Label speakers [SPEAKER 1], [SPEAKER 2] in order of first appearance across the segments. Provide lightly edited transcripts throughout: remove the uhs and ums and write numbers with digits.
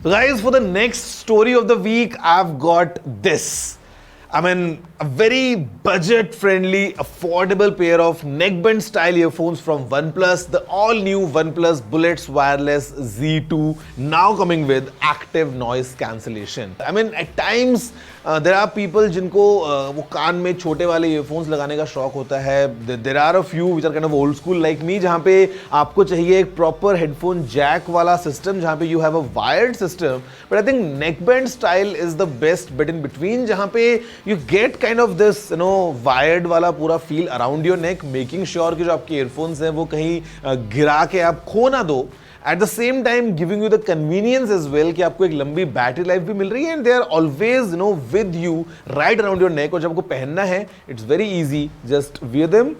[SPEAKER 1] So guys, for the next story of the week, I've got this. I mean, a very budget-friendly, affordable pair of neckband style earphones from OnePlus, the all-new OnePlus Bullets Wireless Z2, now coming with active noise cancellation. I mean, at times there are people जिनको वो कान में छोटे वाले earphones लगाने का शौक होता है. There are a few which are kind of old school like me, जहाँ पे आपको चाहिए एक proper headphone jack वाला system, जहाँ पे you have a wired system. But I think neckband style is the best bit in between, जहाँ पे you get kind of this wired वाला पूरा feel around your neck, making sure कि जो आपके earphones हैं वो कहीं गिरा के आप खो ना दो. At the same time giving you the convenience as well कि आपको एक लंबी बैटरी लाइफ भी मिल रही है, and they are always with you right around your neck. और जब आपको पहनना है, it's very easy, just wear them,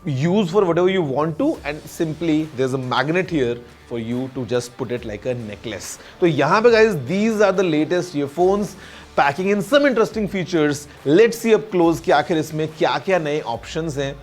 [SPEAKER 1] use for whatever you want to, and simply there's a magnet here for you to just put it like a necklace. तो यहाँ पे guys, these are the latest earphones packing in some interesting features. Let's see up close कि आखिर इसमें क्या क्या नए options हैं,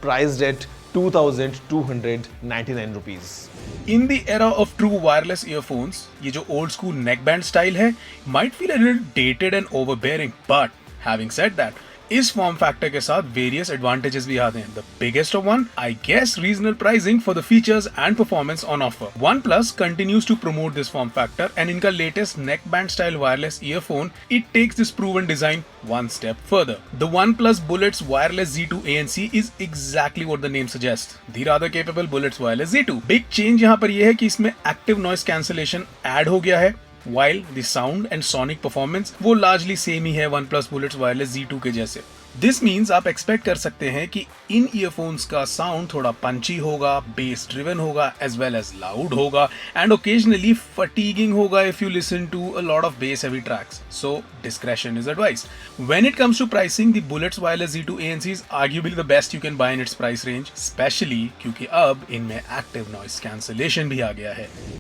[SPEAKER 1] priced at 2,299 rupees.
[SPEAKER 2] In the era of true wireless earphones, ये जो old school neckband style है, might feel a little dated and overbearing. But having said that, इस form factor के साथ various advantages भी आते हैं. The biggest of one, I guess, reasonable pricing for the features and performance on offer. OnePlus continues to promote this form factor, and इनका latest neckband style wireless earphone, it takes this proven design one step further. The OnePlus Bullets Wireless Z2 ANC is exactly what the name suggests. The rather capable Bullets Wireless Z2. Big change यहाँ पर ये है कि इसमें active noise cancellation add हो गया है. While the sound and sonic performance वो largely same ही है OnePlus Bullets Wireless Z2 के जैसे. This means आप expect कर सकते हैं कि इन earphones का sound थोड़ा punchy होगा, bass driven होगा, as well as loud होगा, and occasionally fatiguing होगा if you listen to a lot of bass heavy tracks. So discretion is advised. When it comes to pricing, the Bullets Wireless Z2 ANC is arguably the best you can buy in its price range, especially क्योंकि अब इनमें active noise cancellation भी आ गया है.